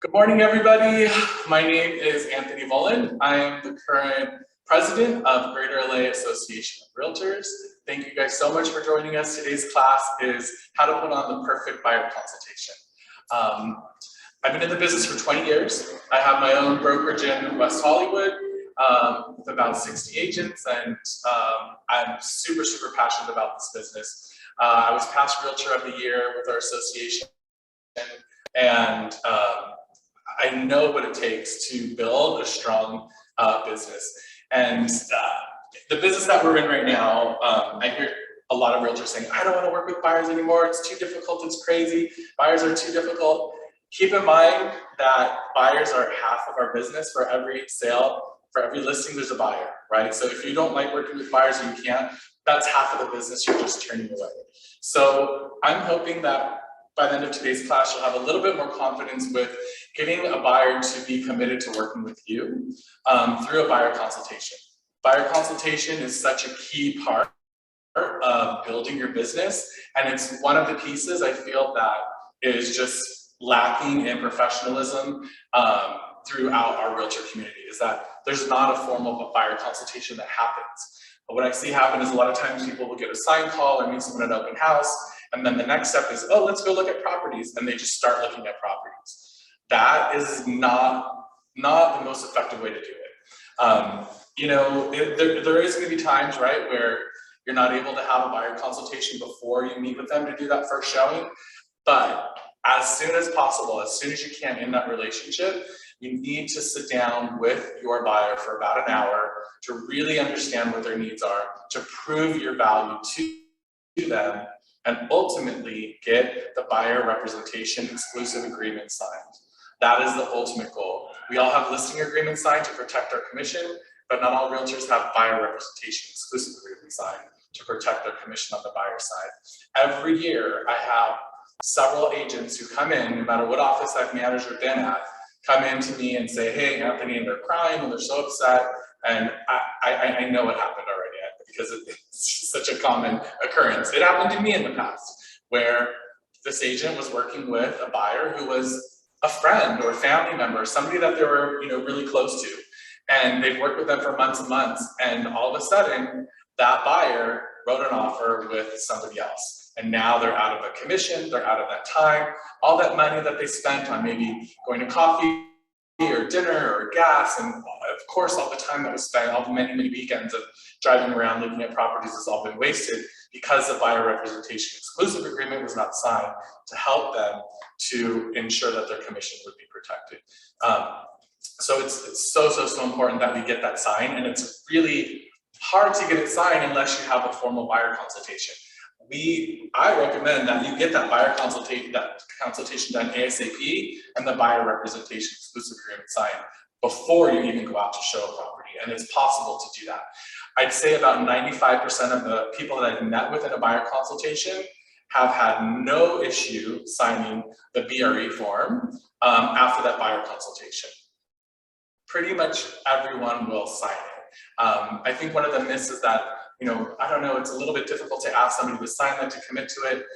Good morning, everybody. My name is Anthony Vulin. I am the current president of Greater LA Association of Realtors. Thank you guys so much for joining us. Today's class is how to put on the perfect buyer consultation. I've been in the business for 20 years. I have my own brokerage in West Hollywood with about 60 agents, and I'm super passionate about this business. I was past Realtor of the Year with our association, and I know what it takes to build a strong business. And the business that we're in right now, I hear a lot of realtors saying, I don't want to work with buyers anymore. It's too difficult. It's crazy. Buyers are too difficult. Keep in mind that buyers are half of our business. For every sale, for every listing, there's a buyer, right? So if you don't like working with buyers and you can't, that's half of the business you're just turning away. So I'm hoping that by the end of today's class, you'll have a little bit more confidence with getting a buyer to be committed to working with you through a buyer consultation. Buyer consultation is such a key part of building your business, and it's one of the pieces I feel that is just lacking in professionalism throughout our realtor community, is that there's not a formal buyer consultation that happens. But what I see happen is a lot of times people will get a sign call or meet someone at an open house, and then the next step is, oh, let's go look at properties, and they just start looking at properties. That is not the most effective way to do it. You know, there is going to be times, right, where you're not able to have a buyer consultation before you meet with them to do that first showing. But as soon as possible, as soon as you can in that relationship, you need to sit down with your buyer for about an hour to really understand what their needs are, to prove your value to them, and ultimately get the buyer representation exclusive agreement signed. That is the ultimate goal. We all have listing agreements signed to protect our commission, but not all realtors have buyer representation exclusive agreement signed to protect their commission on the buyer side. Every year, I have several agents who come in, no matter what office I've managed or been at, come in to me and say, hey, Anthony, and they're crying and they're so upset, and I know what happened already because it's such a common occurrence. It happened to me in the past where this agent was working with a buyer who was a friend or a family member, somebody that they were really close to, and they've worked with them for months and months, and all of a sudden that buyer wrote an offer with somebody else, and now they're out of a commission, they're out of that time, all that money that they spent on maybe going to coffee or dinner or gas, and of course all the time that was spent, all the many weekends of driving around looking at properties has all been wasted because the buyer representation exclusive agreement was not signed to help them to ensure that their commission would be protected. So it's so important that we get that signed, and it's really hard to get it signed unless you have a formal buyer consultation. I recommend that you get that buyer consultation done ASAP and the buyer representation exclusive agreement signed before you even go out to show a property, and it's possible to do that. I'd say about 95% of the people that I've met with in a buyer consultation have had no issue signing the BRE form after that buyer consultation. Pretty much everyone will sign it. I think one of the myths is that, I don't know, it's a little bit difficult to ask somebody to sign that, to commit to it.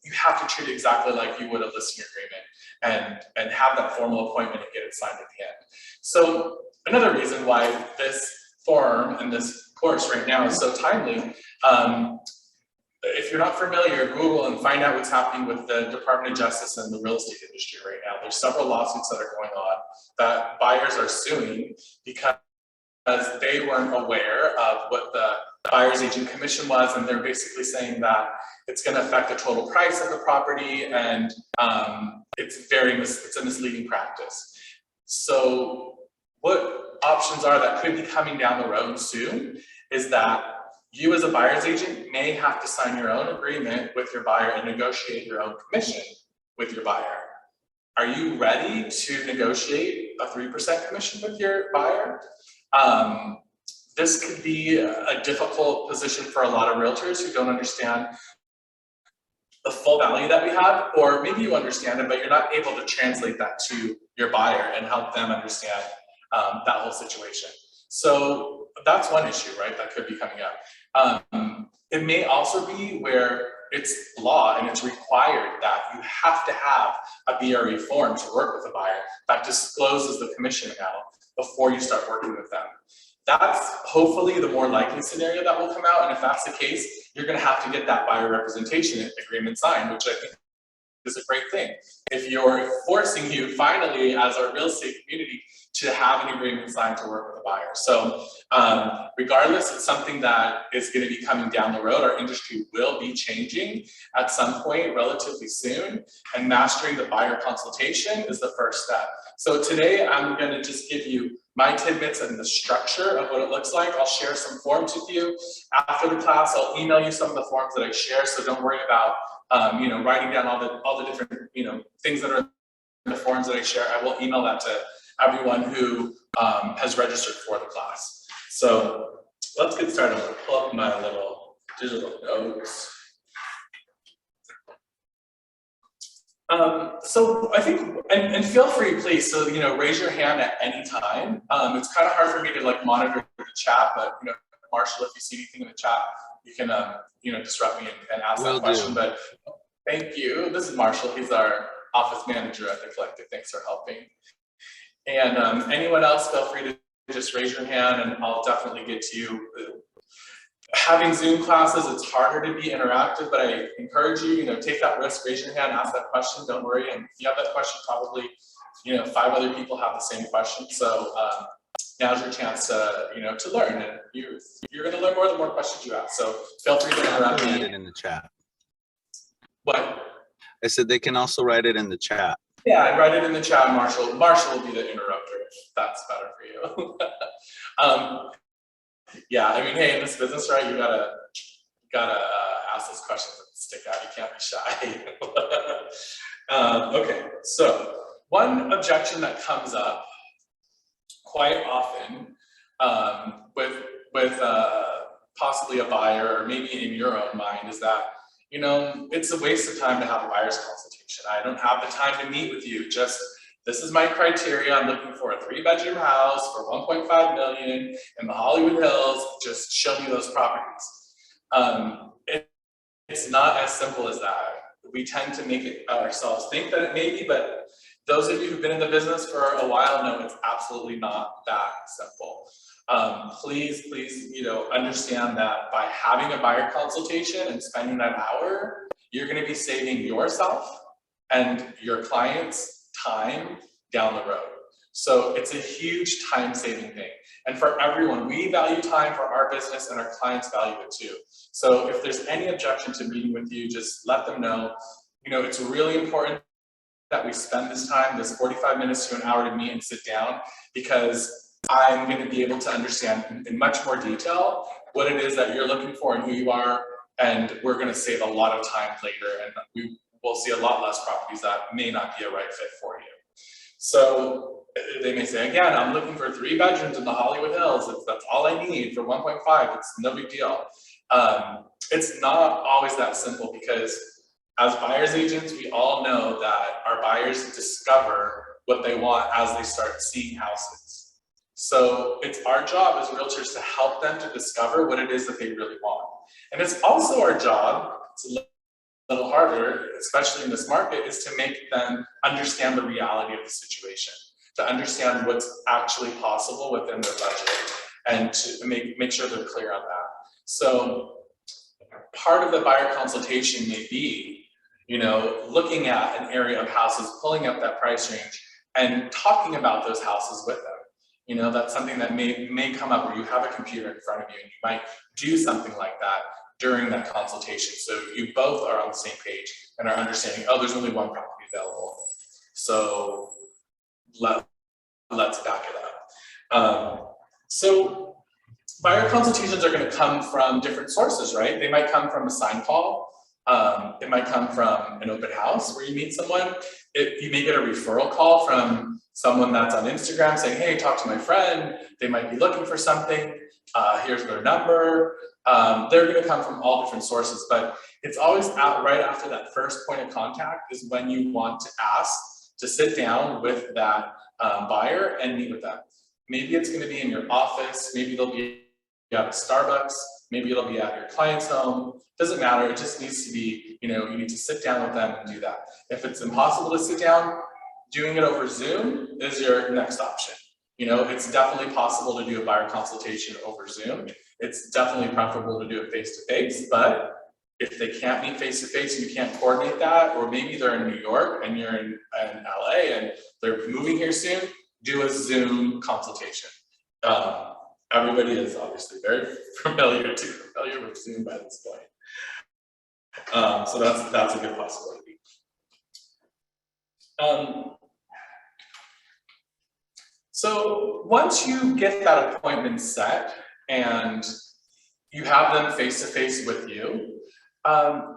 You have to treat it exactly like you would a listing agreement and have that formal appointment and get it signed at the end. So another reason why this form and this course right now is so timely, if you're not familiar, Google and find out what's happening with the Department of Justice and the real estate industry right now. There's several lawsuits that are going on that buyers are suing because they weren't aware of what the buyer's agent commission was, and they're basically saying that it's going to affect the total price of the property, and it's a misleading practice. So what options are that could be coming down the road soon is that you as a buyer's agent may have to sign your own agreement with your buyer and negotiate your own commission with your buyer. Are you ready to negotiate a 3% commission with your buyer? This could be a difficult position for a lot of realtors who don't understand the full value that we have, or maybe you understand it, but you're not able to translate that to your buyer and help them understand that whole situation. So that's one issue, right, that could be coming up. It may also be where it's law and it's required that you have to have a BRE form to work with a buyer that discloses the commission amount before you start working with them. That's hopefully the more likely scenario that will come out. And if that's the case, you're going to have to get that buyer representation agreement signed, which I think is a great thing. If you're forcing you finally as a real estate community to have an agreement signed to work with a buyer. So regardless, it's something that is going to be coming down the road. Our industry will be changing at some point relatively soon, and mastering the buyer consultation is the first step. So today I'm going to just give you my tidbits and the structure of what it looks like. I'll share some forms with you. After the class, I'll email you some of the forms that I share, so don't worry about writing down all the different things that are in the forms that I share. I will email that to everyone who has registered for the class. So let's get started. I'm going to pull up my little digital notes. So I think, and feel free, please. So raise your hand at any time. It's kind of hard for me to like monitor the chat, but Marshall, if you see anything in the chat, you can disrupt me and ask that question. But thank you. This is Marshall. He's our office manager at the collective. Thanks for helping. And anyone else, feel free to just raise your hand, and I'll definitely get to you. Having Zoom classes, it's harder to be interactive, but I encourage you, take that risk, raise your hand, ask that question, don't worry. And if you have that question, probably, 5 other people have the same question. So now's your chance to, to learn. And you're going to learn more the more questions you ask. So feel free to interrupt me. Write it in the chat. What? I said they can also write it in the chat. Yeah, I write it in the chat. Marshall will be the interrupter if that's better for you. Yeah, I mean, hey, in this business, right, you gotta ask those questions and stick out. You can't be shy. Okay, so one objection that comes up quite often with possibly a buyer, or maybe in your own mind, is that it's a waste of time to have a buyer's consultation. I don't have the time to meet with you. This is my criteria. I'm looking for a 3-bedroom house for 1.5 million in the Hollywood Hills. Just show me those properties. It's not as simple as that. We tend to make it ourselves think that it may be, but those of you who've been in the business for a while know it's absolutely not that simple. Please, understand that by having a buyer consultation and spending that hour, you're going to be saving yourself and your clients time down the road. So it's a huge time-saving thing. And for everyone, we value time for our business, and our clients value it too. So if there's any objection to meeting with you, just let them know. It's really important that we spend this time, this 45 minutes to an hour to meet and sit down, because I'm going to be able to understand in much more detail what it is that you're looking for and who you are, and we're going to save a lot of time later, and we'll see a lot less properties that may not be a right fit for you. So they may say, again, I'm looking for 3 bedrooms in the Hollywood Hills. That's all I need for 1.5. It's no big deal. It's not always that simple, because as buyer's agents, we all know that our buyers discover what they want as they start seeing houses. So it's our job as realtors to help them to discover what it is that they really want. And it's also our job, it's a little harder, especially in this market, is to make them understand the reality of the situation, to understand what's actually possible within their budget, and to make sure they're clear on that. So part of the buyer consultation may be, looking at an area of houses, pulling up that price range, and talking about those houses with them. That's something that may come up where you have a computer in front of you, and you might do something like that during that consultation. So you both are on the same page and are understanding, oh, there's only one property available. So let's back it up. So buyer consultations are going to come from different sources, right? They might come from a sign call. It might come from an open house where you meet someone. You may get a referral call from someone that's on Instagram saying, hey, talk to my friend. They might be looking for something. Here's their number. They're going to come from all different sources, but it's always right after that first point of contact is when you want to ask to sit down with that buyer and meet with them. Maybe it's going to be in your office. Maybe they'll be at Starbucks. maybe it'll be at your client's home, doesn't matter, it just needs to be, you need to sit down with them and do that. If it's impossible to sit down, doing it over Zoom is your next option. It's definitely possible to do a buyer consultation over Zoom. It's definitely preferable to do it face-to-face, but if they can't meet face-to-face and you can't coordinate that, or maybe they're in New York and you're in LA and they're moving here soon, do a Zoom consultation. Everybody is obviously very familiar with Zoom by this point. So that's a good possibility. So once you get that appointment set and you have them face-to-face with you,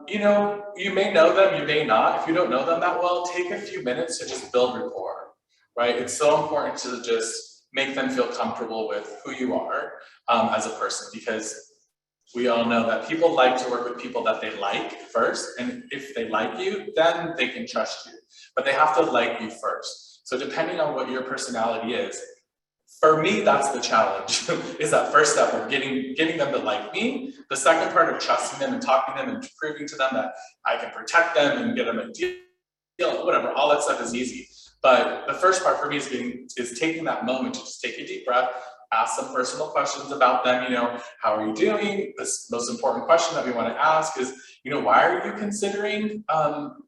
you may know them, you may not. If you don't know them that well, take a few minutes to just build rapport, right? It's so important to just make them feel comfortable with who you are as a person, because we all know that people like to work with people that they like first, and if they like you, then they can trust you, but they have to like you first. So depending on what your personality is, for me, that's the challenge, is that first step of getting them to like me. The second part of trusting them and talking to them and proving to them that I can protect them and get them a deal, whatever, all that stuff is easy. But the first part for me is taking that moment to just take a deep breath, ask some personal questions about them. How are you doing? The most important question that we want to ask is, why are you considering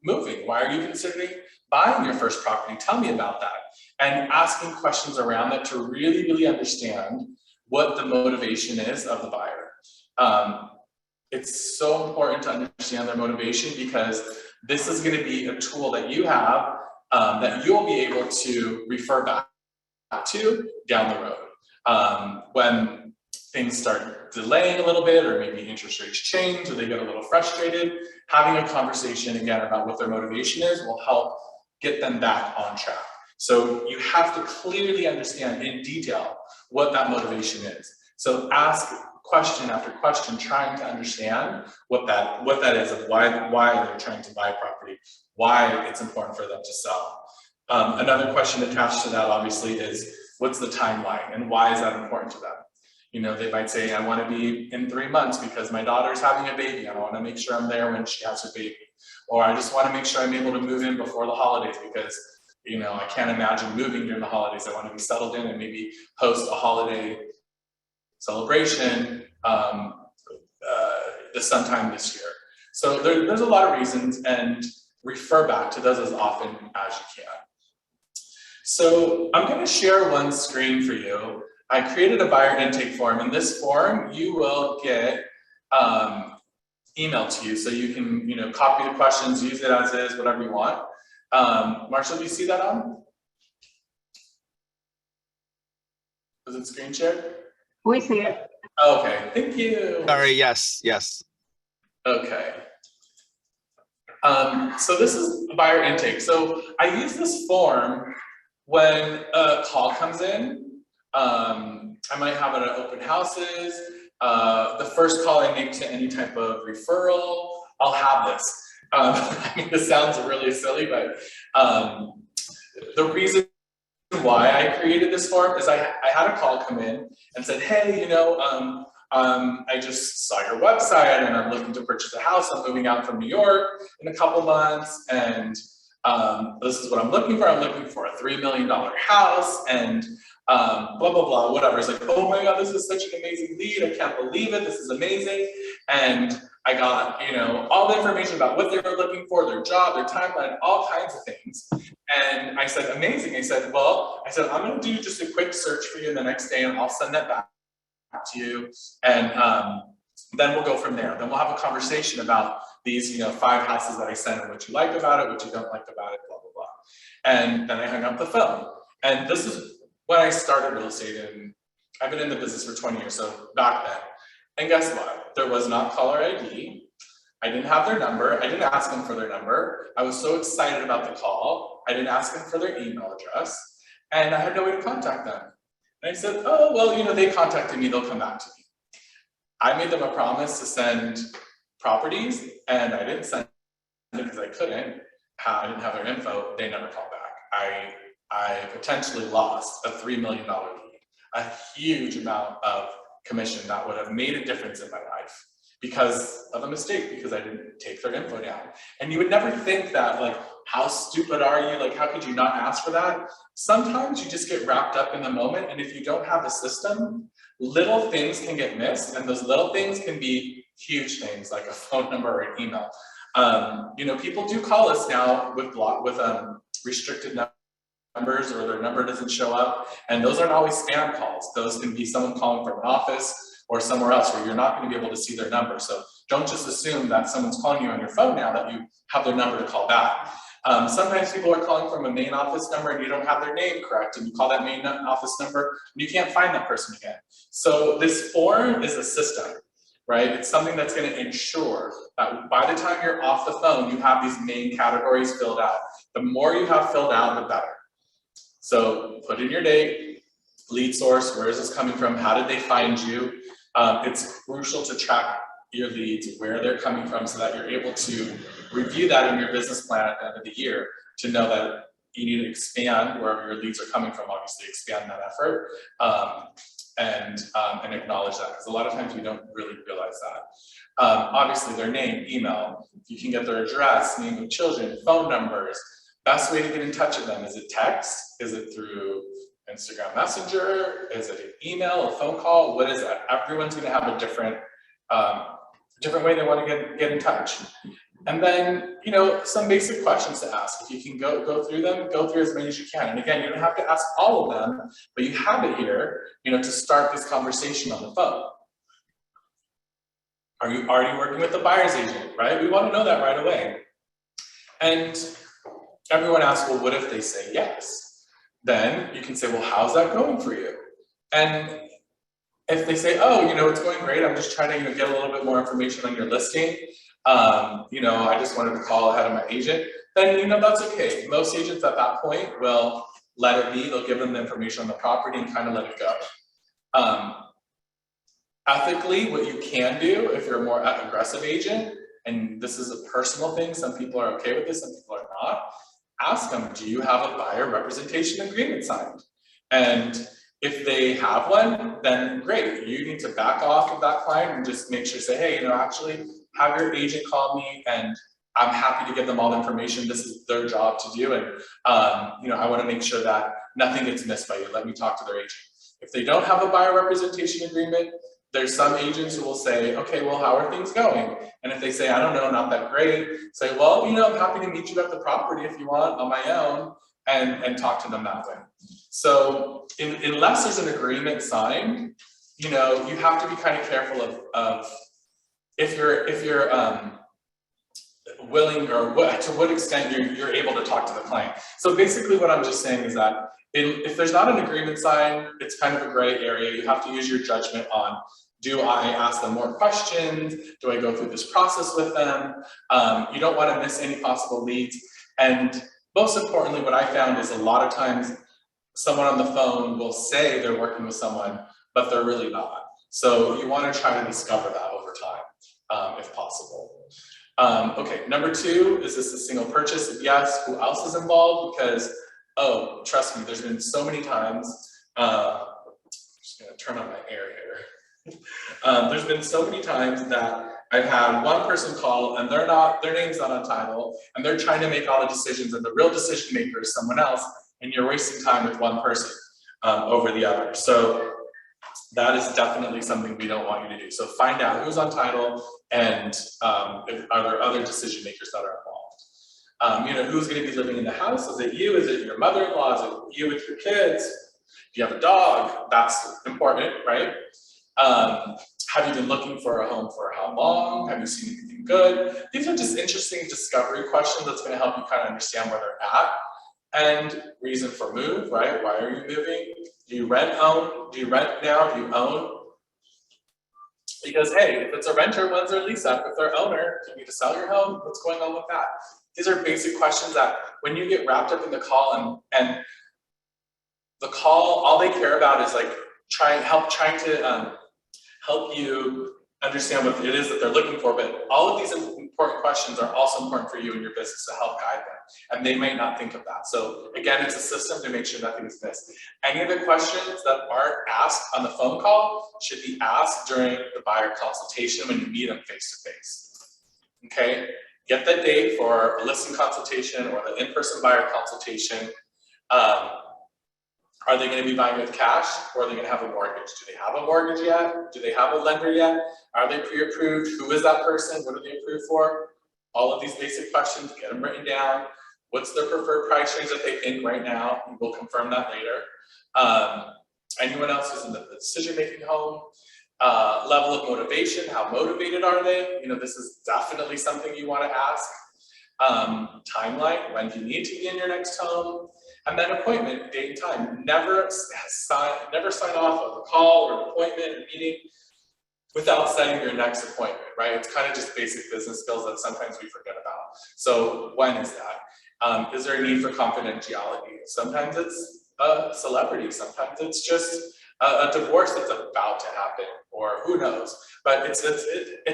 moving? Why are you considering buying your first property? Tell me about that. And asking questions around that to really, really understand what the motivation is of the buyer. It's so important to understand their motivation, because this is going to be a tool that you have that you'll be able to refer back to down the road. When things start delaying a little bit, or maybe interest rates change, or they get a little frustrated, having a conversation again about what their motivation is will help get them back on track. So you have to clearly understand in detail what that motivation is. So ask question after question, trying to understand what that is, and why they're trying to buy property, why it's important for them to sell. Another question attached to that obviously is, what's the timeline and why is that important to them? They might say, I want to be in 3 months because my daughter's having a baby. I want to make sure I'm there when she has her baby. Or I just want to make sure I'm able to move in before the holidays because I can't imagine moving during the holidays. I want to be settled in and maybe host a holiday celebration sometime this year. So there's a lot of reasons, and refer back to those as often as you can. So I'm going to share one screen for you. I created a buyer intake form. In this form, you will get emailed to you, so you can copy the questions, use it as is, whatever you want. Marshall, do you see that on? Was it screen shared? We see it. Okay, thank you. Sorry, yes. Okay. So this is buyer intake. So I use this form when a call comes in. I might have it at open houses. The first call I make to any type of referral, I'll have this. This sounds really silly, but the reason why I created this form is I had a call come in and said, hey, I just saw your website and I'm looking to purchase a house. I'm moving out from New York in a couple months, and this is what I'm looking for. I'm looking for a $3 million house, and blah, blah, blah, whatever. It's like, oh my God, this is such an amazing lead. I can't believe it. This is amazing. And I got, all the information about what they were looking for, their job, their timeline, all kinds of things. And I said, amazing. I said, I'm going to do just a quick search for you the next day, and I'll send that back to you. And then we'll go from there. Then we'll have a conversation about these, 5 houses that I sent, and what you like about it, what you don't like about it, blah, blah, blah. And then I hung up the phone. And this is when I started real estate, and I've been in the business for 20 years, so back then. And guess what? There was not caller ID. I didn't have their number. I didn't ask them for their number. I was so excited about the call. I didn't ask them for their email address, and I had no way to contact them. And I said, oh, well, they contacted me. They'll come back to me. I made them a promise to send properties, and I didn't send it because I couldn't. I didn't have their info. They never called back. I potentially lost a $3 million lead, a huge amount of commission that would have made a difference in my life. because of a mistake, because I didn't take their info down. And you would never think that, like, how stupid are you? Like, how could you not ask for that? Sometimes you just get wrapped up in the moment, and if you don't have a system, little things can get missed, and those little things can be huge things, like a phone number or an email. You know, people do call us now with restricted numbers, or their number doesn't show up, and those aren't always spam calls. Those can be someone calling from an office or somewhere else where you're not going to be able to see their number. So don't just assume that someone's calling you on your phone now that you have their number to call back. Sometimes people are calling from a main office number and you don't have their name correct, and you call that main office number and you can't find that person again. So this form is a system, right? It's something that's going to ensure that by the time you're off the phone, you have these main categories filled out. The more you have filled out, the better. So put in your date, lead source, where is this coming from? How did they find you? It's crucial to track your leads, where they're coming from, so that you're able to review that in your business plan at the end of the year to know that you need to expand wherever your leads are coming from, obviously expand that effort, and acknowledge that, because a lot of times we don't really realize that. Obviously their name, email, you can get their address, name of children, phone numbers. Best way to get in touch with them, is it text? Is it through Instagram Messenger? Is it an email, a phone call? What is that? Everyone's going to have a different way they want to get in touch. And then, you know, some basic questions to ask. If you can go through them, go through as many as you can. And again, you don't have to ask all of them, but you have it here, you know, to start this conversation on the phone. Are you already working with the buyer's agent, right? We want to know that right away. And everyone asks, well, what if they say yes? Then you can say, well, how's that going for you? And if they say, oh, you know, it's going great, I'm just trying to, you know, get a little bit more information on your listing. You know, I just wanted to call ahead of my agent, then, you know, that's okay. Most agents at that point will let it be. They'll give them the information on the property and kind of let it go. Ethically, what you can do if you're a more aggressive agent, and this is a personal thing, some people are okay with this, some people are not, ask them, do you have a buyer representation agreement signed? And if they have one, then great. You need to back off of that client and just make sure, say, hey, you know, actually have your agent call me, and I'm happy to give them all the information. This is their job to do. And, you know, I want to make sure that nothing gets missed by you. Let me talk to their agent. If they don't have a buyer representation agreement, there's some agents who will say, okay, well, how are things going? And if they say, I don't know, not that great, say, well, you know, I'm happy to meet you at the property if you want on my own, and talk to them that way. So unless there's an agreement signed, you know, you have to be kind of careful of if you're willing, or to what extent you're able to talk to the client. So basically what I'm just saying is that if there's not an agreement signed, it's kind of a gray area. You have to use your judgment on, do I ask them more questions? Do I go through this process with them? You don't want to miss any possible leads. And most importantly, what I found is a lot of times someone on the phone will say they're working with someone, but they're really not. So you want to try to discover that over time, if possible. Okay, number 2, is this a single purchase? If yes, who else is involved? Because, oh, trust me, there's been so many times, I'm just gonna turn on my air here. There's been so many times that I've had one person call and their name's not on title, and they're trying to make all the decisions, and the real decision maker is someone else, and you're wasting time with one person over the other. So that is definitely something we don't want you to do. So find out who's on title, and are there other decision makers that are involved. You know, who's going to be living in the house? Is it you? Is it your mother-in-law? Is it you with your kids? Do you have a dog? That's important, right? Have you been looking for a home for how long? Have you seen anything good? These are just interesting discovery questions that's going to help you kind of understand where they're at. And reason for move, right? Why are you moving? Do you rent, own? Do you rent now? Do you own? Because, hey, if it's a renter, when's their lease up? If they're owner, do you need to sell your home? What's going on with that? These are basic questions that when you get wrapped up in the call, and the call, all they care about is like trying to help you understand what it is that they're looking for. But all of these important questions are also important for you and your business to help guide them. And they might not think of that. So again, it's a system to make sure nothing is missed. Any of the questions that aren't asked on the phone call should be asked during the buyer consultation when you meet them face to face. Okay, get the date for a listing consultation or the in-person buyer consultation. Are they going to be buying with cash, or are they going to have a mortgage? Do they have a mortgage yet? Do they have a lender yet? Are they pre-approved? Who is that person? What are they approved for? All of these basic questions, get them written down. What's their preferred price range that they think right now? We'll confirm that later. Anyone else who's in the decision-making home? Level of motivation, how motivated are they? You know, this is definitely something you want to ask. Timeline, when do you need to be in your next home? And then appointment, date and time. Never sign off of a call or an appointment, a meeting, without setting your next appointment, right? It's kind of just basic business skills that sometimes we forget about. So when is that? Is there a need for confidentiality? Sometimes it's a celebrity, sometimes it's just a divorce that's about to happen, or who knows. But it's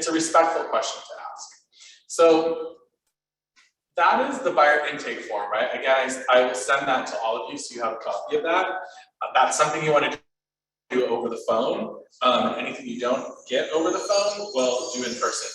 a respectful question to ask. So that is the buyer intake form, right? Again, I will send that to all of you so you have a copy of that. That's something you want to do over the phone. Anything you don't get over the phone, we'll do in person.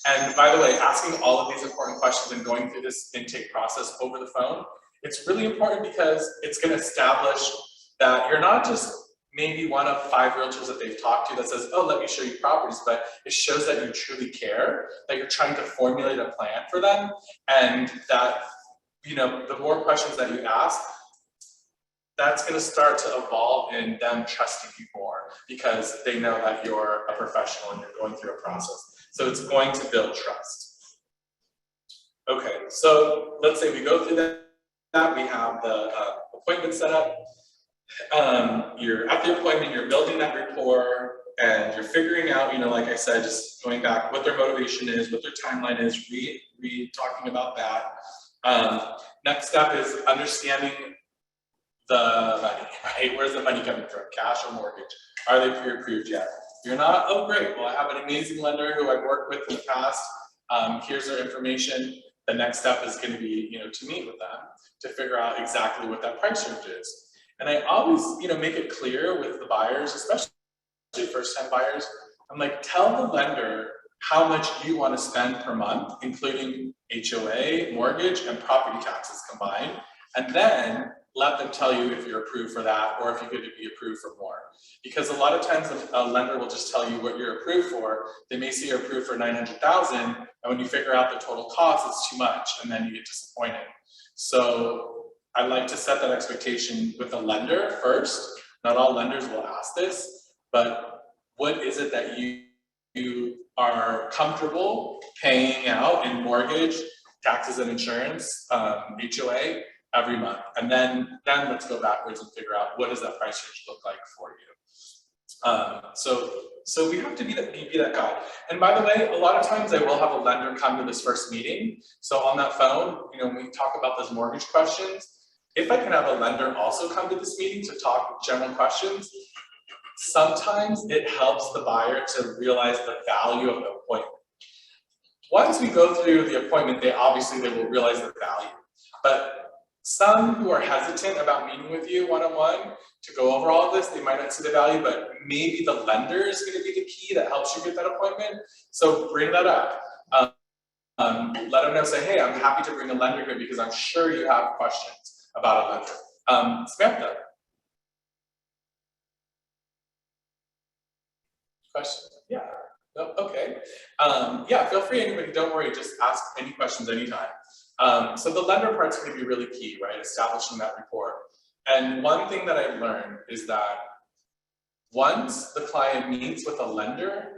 And by the way, asking all of these important questions and going through this intake process over the phone, it's really important because it's going to establish that you're not just maybe one of 5 realtors that they've talked to that says, oh, let me show you properties, but it shows that you truly care, that you're trying to formulate a plan for them, and that, you know, the more questions that you ask, that's going to start to evolve in them trusting you more because they know that you're a professional and you're going through a process. So it's going to build trust. Okay, so let's say we go through that. We have the appointment set up. You're at the appointment, you're building that rapport, and you're figuring out, you know, like I said, just going back, what their motivation is, what their timeline is, talking about that. Next step is understanding the money, right? Where's the money coming from? Cash or mortgage? Are they pre-approved yet? You're not, oh great, well I have an amazing lender who I've worked with in the past. Here's their information. The next step is going to be, you know, to meet with them to figure out exactly what that price range is. And I always, you know, make it clear with the buyers, especially first-time buyers. I'm like, tell the lender how much you want to spend per month, including HOA, mortgage, and property taxes combined, and then let them tell you if you're approved for that or if you're going to be approved for more. Because a lot of times a lender will just tell you what you're approved for. They may say you're approved for $900,000, and when you figure out the total cost, it's too much, and then you get disappointed. So I like to set that expectation with the lender first. Not all lenders will ask this, but what is it that you are comfortable paying out in mortgage, taxes and insurance, HOA every month? And then let's go backwards and figure out what does that price range look like for you. So we have to be that guide. And by the way, a lot of times I will have a lender come to this first meeting. So on that phone, you know, when we talk about those mortgage questions, if I can have a lender also come to this meeting to talk general questions, sometimes it helps the buyer to realize the value of the appointment. Once we go through the appointment, they will realize the value. But some who are hesitant about meeting with you one-on-one to go over all of this, they might not see the value, but maybe the lender is going to be the key that helps you get that appointment. So bring that up. Let them know, say, hey, I'm happy to bring a lender here because I'm sure you have questions about a lender. Samantha. Question? Yeah. No? Okay. Yeah, feel free, anybody, don't worry, just ask any questions anytime. So the lender part's going to be really key, right? Establishing that rapport. And one thing that I've learned is that once the client meets with a lender,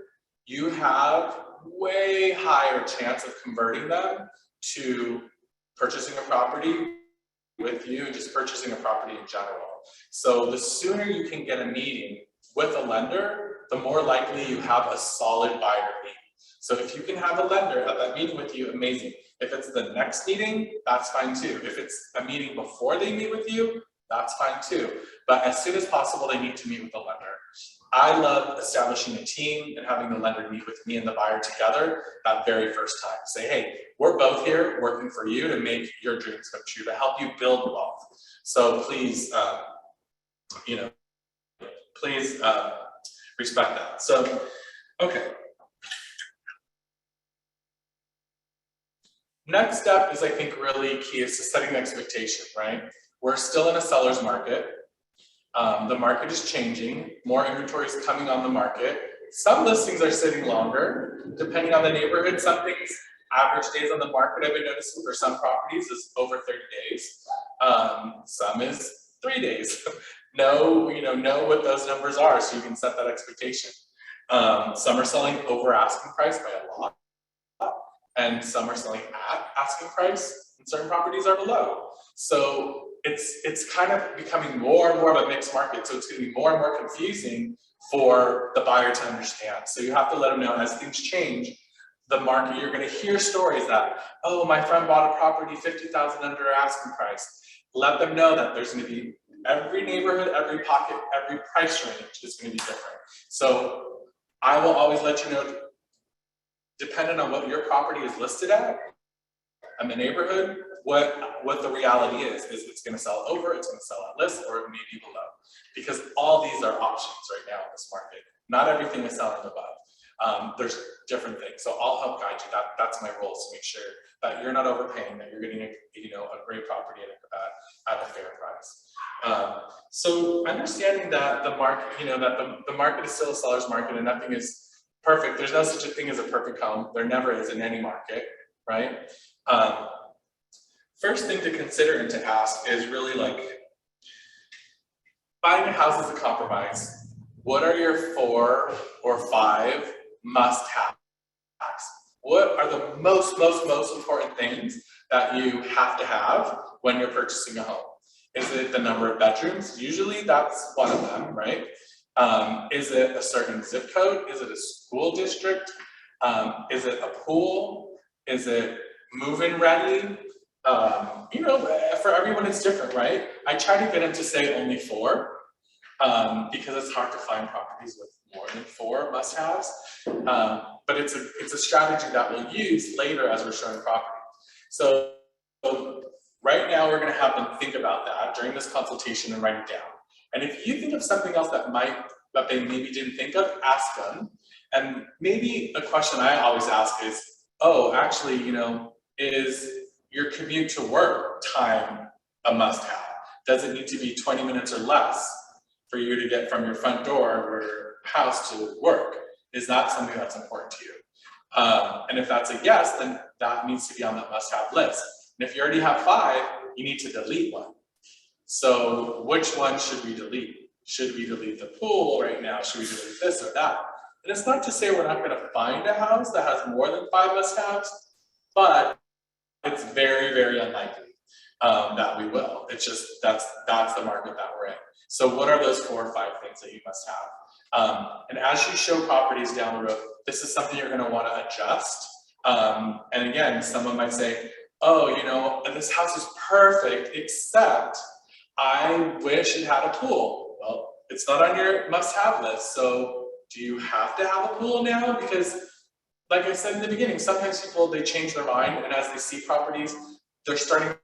you have way higher chance of converting them to purchasing a property with you, just purchasing a property in general. So the sooner you can get a meeting with a lender, the more likely you have a solid buyer meeting. So if you can have a lender at that meeting with you, amazing. If it's the next meeting, that's fine too. If it's a meeting before they meet with you, that's fine too. But as soon as possible, they need to meet with the lender. I love establishing a team and having the lender meet with me and the buyer together that very first time. Say, hey, we're both here working for you to make your dreams come true, to help you build wealth. So please, please respect that. So, okay. Next step is, I think, really key is to setting the expectation, right? We're still in a seller's market. The market is changing. More inventory is coming on the market. Some listings are sitting longer, depending on the neighborhood. Some things, average days on the market, I've been noticing for some properties is over 30 days. Some is 3 days. Know what those numbers are so you can set that expectation. Some are selling over asking price by a lot, and some are selling at asking price, and certain properties are below. So it's kind of becoming more and more of a mixed market. So it's going to be more and more confusing for the buyer to understand. So you have to let them know as things change, the market, you're going to hear stories that, oh, my friend bought a property 50,000 under asking price. Let them know that there's going to be every neighborhood, every pocket, every price range is going to be different. So I will always let you know, depending on what your property is listed at and the neighborhood, what the reality is it's going to sell over, it's going to sell at list, or it may be below. Because all these are options right now in this market. Not everything is selling above. There's different things. So I'll help guide you. That's my role, is to make sure that you're not overpaying, that you're getting a great property at a fair price. So understanding that the market, that the market is still a seller's market and nothing is perfect. There's no such a thing as a perfect home. There never is in any market, right? First thing to consider and to ask is really like, buying a house is a compromise. What are your 4 or 5 must-haves? What are the most important things that you have to have when you're purchasing a home? Is it the number of bedrooms? Usually that's one of them, right? Is it a certain zip code? Is it a school district? Is it a pool? Is it move-in ready? For everyone it's different, right? I try to get them to say only 4 because it's hard to find properties with more than 4 must-haves. But it's a strategy that we'll use later as we're showing property. So right now we're going to have them think about that during this consultation and write it down. And if you think of something else that they maybe didn't think of, ask them. And maybe a question I always ask is, oh, actually, is your commute to work time a must-have? Does it need to be 20 minutes or less for you to get from your front door or your house to work? Is that something that's important to you? And if that's a yes, then that needs to be on that must-have list. And if you already have 5, you need to delete one. So which one should we delete? Should we delete the pool right now? Should we delete this or that? And it's not to say we're not going to find a house that has more than 5 must-haves, but it's very, very unlikely that we will. It's just, that's the market that we're in. So what are those 4 or 5 things that you must have? And as you show properties down the road, this is something you're going to want to adjust. And again, someone might say, oh, this house is perfect, except I wish it had a pool. Well, it's not on your must-have list. So do you have to have a pool now? Because like I said in the beginning, sometimes people, they change their mind, and as they see properties, they're starting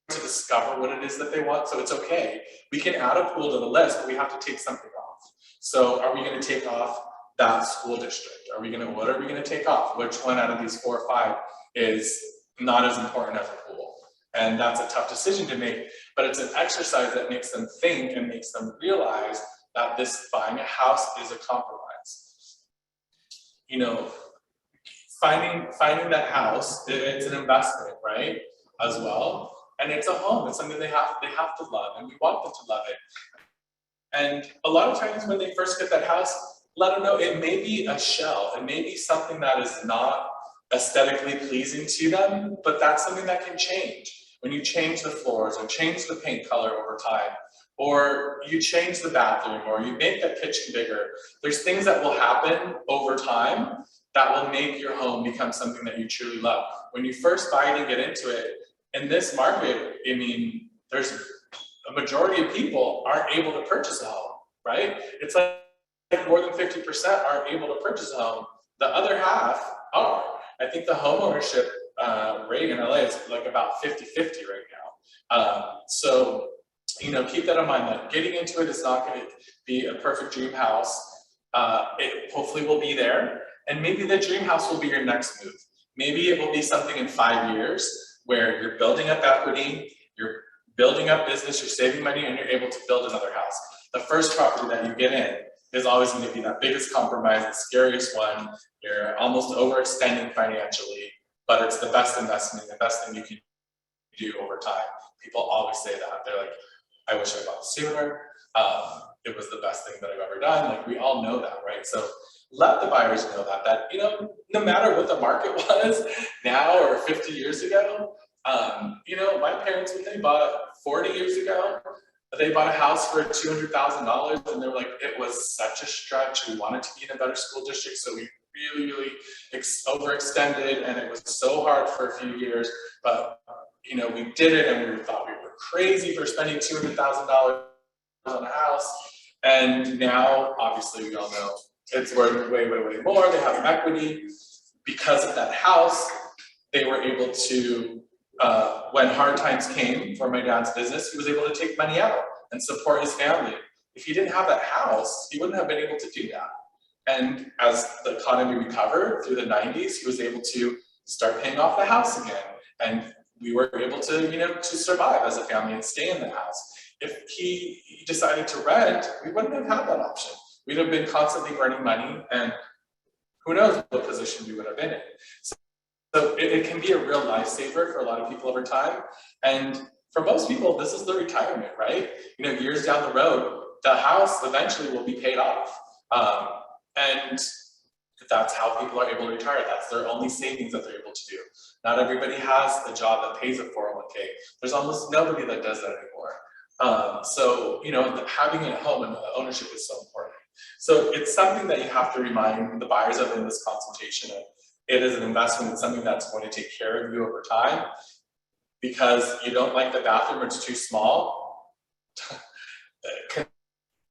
to discover what it is that they want. So it's okay. We can add a pool to the list, but we have to take something off. So are we going to take off that school district? What are we going to take off? Which one out of these 4 or 5 is not as important as a pool? And that's a tough decision to make, but it's an exercise that makes them think and makes them realize that buying a house is a compromise. Finding that house, it's an investment, right? As well. And it's a home, it's something they have to love, and we want them to love it. And a lot of times when they first get that house, let them know it may be a shell, it may be something that is not aesthetically pleasing to them, but that's something that can change. When you change the floors or change the paint color over time, or you change the bathroom, or you make the kitchen bigger, there's things that will happen over time that will make your home become something that you truly love. When you first buy it and get into it, in this market, there's a majority of people aren't able to purchase a home, right? It's like more than 50% aren't able to purchase a home. The other half are. I think the home ownership rate in LA is like about 50-50 right now. So, you know, keep that in mind, that getting into it is not going to be a perfect dream house. It hopefully will be there. And maybe the dream house will be your next move. Maybe it will be something in 5 years where you're building up equity, you're building up business, you're saving money, and you're able to build another house. The first property that you get in is always going to be that biggest compromise, the scariest one. You're almost overextending financially, but it's the best investment, the best thing you can do over time. People always say that. They're like, I wish I bought sooner. It was the best thing that I've ever done. Like, we all know that, right? So let the buyers know that, you know, no matter what the market was now or 50 years ago, you know, my parents, when they bought 40 years ago, they bought a house for $200,000, and they were like, it was such a stretch. We wanted to be in a better school district, so we really overextended, and it was so hard for a few years, but you know, we did it, and we thought we were crazy for spending $200,000 on a house. And now, obviously, we all know it's worth way more. They have equity. Because of that house, they were able to, when hard times came for my dad's business, he was able to take money out and support his family. If he didn't have that house, he wouldn't have been able to do that. And as the economy recovered through the 90s, he was able to start paying off the house again. And we were able to, you know, to survive as a family and stay in the house. If he decided to rent, we wouldn't have had that option. We'd have been constantly burning money, and who knows what position we would have been in. So it can be a real lifesaver for a lot of people over time. And for most people, this is the retirement, right? You know, years down the road, the house eventually will be paid off. And that's how people are able to retire. That's their only savings that they're able to do. Not everybody has a job that pays a 401k. There's almost nobody that does that anymore. So, you know, having it at home and ownership is so important. So it's something that you have to remind the buyers of in this consultation. It is an investment. It's something that's going to take care of you over time. Because you don't like the bathroom or it's too small,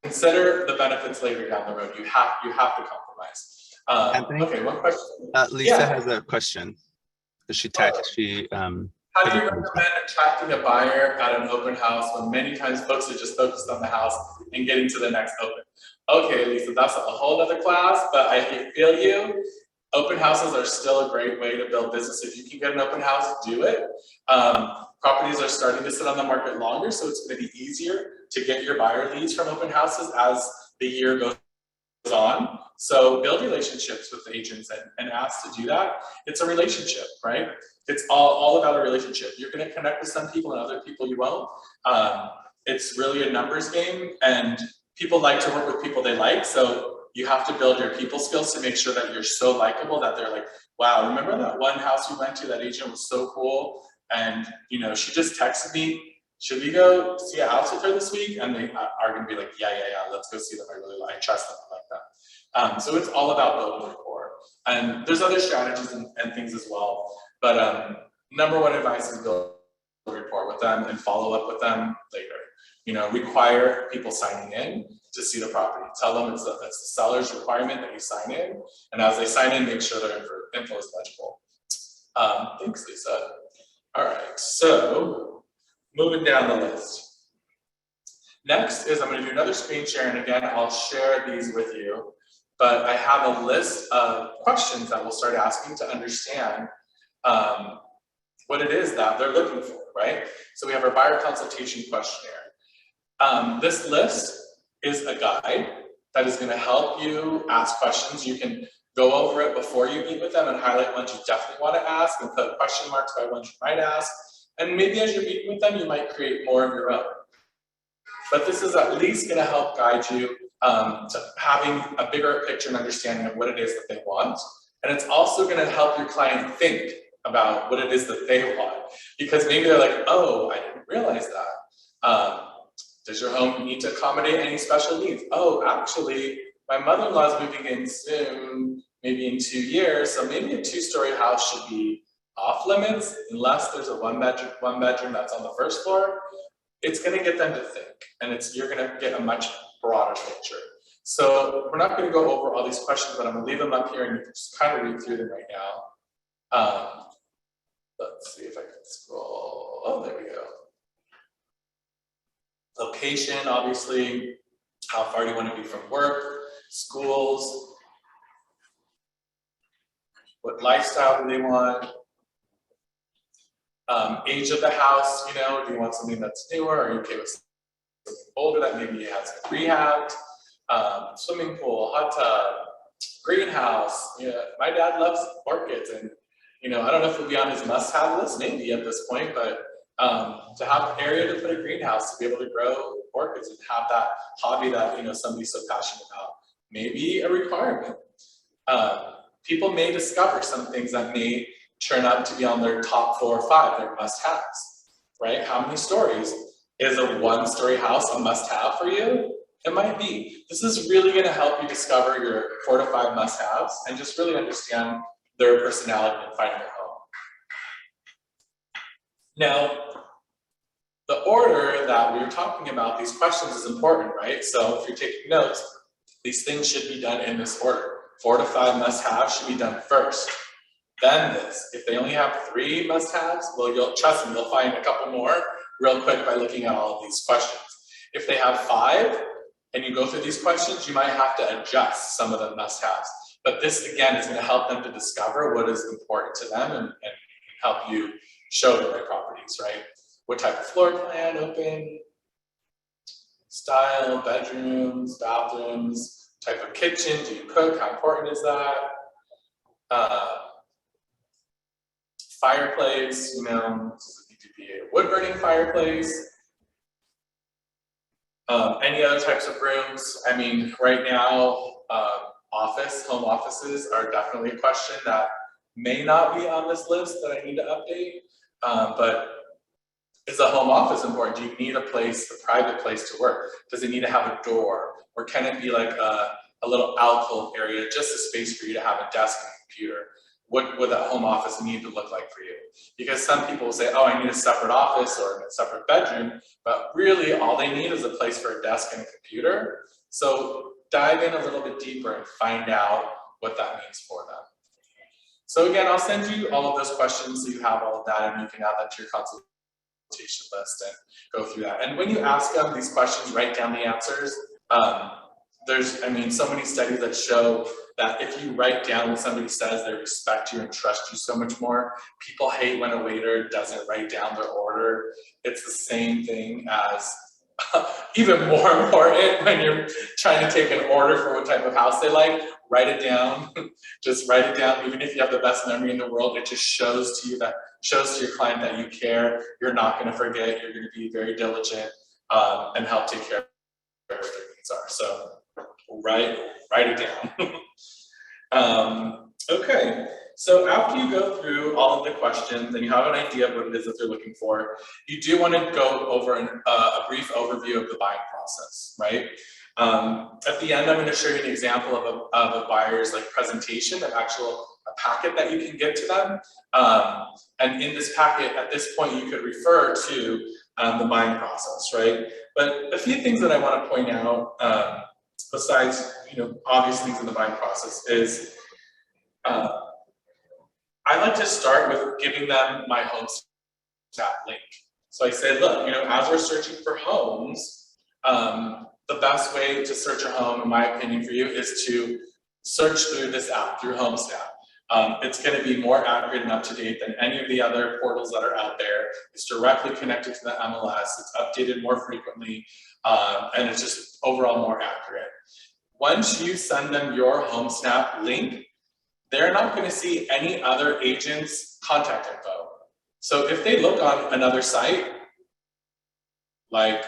consider the benefits later down the road. You have to compromise. Okay, one question. Lisa has a question. How do you recommend attracting a buyer at an open house when many times folks are just focused on the house and getting to the next open? Okay, Lisa, that's a whole other class, but I feel you. Open houses are still a great way to build business. If you can get an open house, do it. Properties are starting to sit on the market longer, so it's going to be easier to get your buyer leads from open houses as the year goes on. So build relationships with agents and ask to do that. It's a relationship, right? It's all about a relationship. You're going to connect with some people and other people you won't. It's really a numbers game, and people like to work with people they like. So you have to build your people skills to make sure that you're so likable that they're like, wow, remember that one house we went to? That agent was so cool. And, you know, she just texted me, should we go see a house with her this week? And they are going to be like, yeah, let's go see them. I trust them. I like that. So it's all about building rapport. And there's other strategies and things as well. But number one advice is build rapport with them and follow up with them later. You know, require people signing in to see the property. Tell them it's the seller's requirement that you sign in. And as they sign in, make sure their info is legible. Thanks, Lisa. All right, so moving down the list. Next is I'm going to do another screen share, and again, I'll share these with you. But I have a list of questions that we'll start asking to understand what it is that they're looking for, right? So we have our buyer consultation questionnaire. This list is a guide that is going to help you ask questions. You can go over it before you meet with them and highlight ones you definitely want to ask and put question marks by ones you might ask. And maybe as you're meeting with them, you might create more of your own. But this is at least going to help guide you to having a bigger picture and understanding of what it is that they want. And it's also going to help your client think about what it is that they want. Because maybe they're like, oh, I didn't realize that. Does your home need to accommodate any special needs? Oh, actually, my mother-in-law is moving in soon, maybe in 2 years, so maybe a 2-story house should be off limits unless there's a one bedroom that's on the first floor. It's going to get them to think, and you're going to get a much broader picture. So we're not going to go over all these questions, but I'm going to leave them up here and you can just kind of read through them right now. Let's see if I can scroll. Oh, there we go. Location, obviously. How far do you want to be from work, schools? What lifestyle do they want? Age of the house, you know, do you want something that's newer? Are you okay with something older that maybe has been rehabbed? Swimming pool, hot tub, greenhouse. Yeah, my dad loves orchids, and you know, I don't know if it'll be on his must-have list, maybe at this point, but to have an area to put a greenhouse, to be able to grow orchids and have that hobby that, you know, somebody's so passionate about, maybe a requirement. People may discover some things that may turn out to be on their top 4 or 5, their must-haves, right? How many stories? Is a 1-story house a must-have for you? It might be. This is really going to help you discover your 4 to 5 must-haves and just really understand their personality and finding their home. Now, the order that we were talking about these questions is important, right? So if you're taking notes, these things should be done in this order. 4 to 5 must-haves should be done first. Then this. If they only have 3 must-haves, well, trust me, you'll find a couple more real quick by looking at all of these questions. If they have 5 and you go through these questions, you might have to adjust some of the must-haves. But this, again, is going to help them to discover what is important to them and help you show the right properties, right? What type of floor plan, open, style, bedrooms, bathrooms, type of kitchen, do you cook, how important is that? Fireplace, you know, does it need to be a wood-burning fireplace? Any other types of rooms? I mean, right now, home offices are definitely a question that may not be on this list that I need to update, but is a home office important? Do you need a place, a private place to work? Does it need to have a door? Or can it be like a little alcove area, just a space for you to have a desk and a computer? What would that home office need to look like for you? Because some people will say, oh, I need a separate office or a separate bedroom, but really all they need is a place for a desk and a computer. So dive in a little bit deeper and find out what that means for them. So again, I'll send you all of those questions so you have all of that and you can add that to your consultation list and go through that. And when you ask them these questions, write down the answers. There's, I mean, so many studies that show that if you write down what somebody says, they respect you and trust you so much more. People hate when a waiter doesn't write down their order. It's the same thing as even more important when you're trying to take an order for what type of house they like. Write it down. Just write it down. Even if you have the best memory in the world, it just shows to you that, shows to your client that you care. You're not going to forget. You're going to be very diligent and help take care of what their needs are. So write it down. Okay, so after you go through all of the questions and you have an idea of what it is that they're looking for, you do want to go over a brief overview of the buying process, right? At the end, I'm going to show you an example of a buyer's presentation, a packet that you can get to them. And in this packet, at this point, you could refer to the buying process, right? But a few things that I want to point out, besides obvious things in the buying process, is I like to start with giving them my home stat link. So I say, look, as we're searching for homes, the best way to search a home, in my opinion, for you is to search through this app, through HomeStat. It's going to be more accurate and up to date than any of the other portals that are out there. It's directly connected to the MLS. It's updated more frequently, and it's just overall more accurate. Once you send them your HomeSnap link, they're not going to see any other agent's contact info. So if they look on another site, like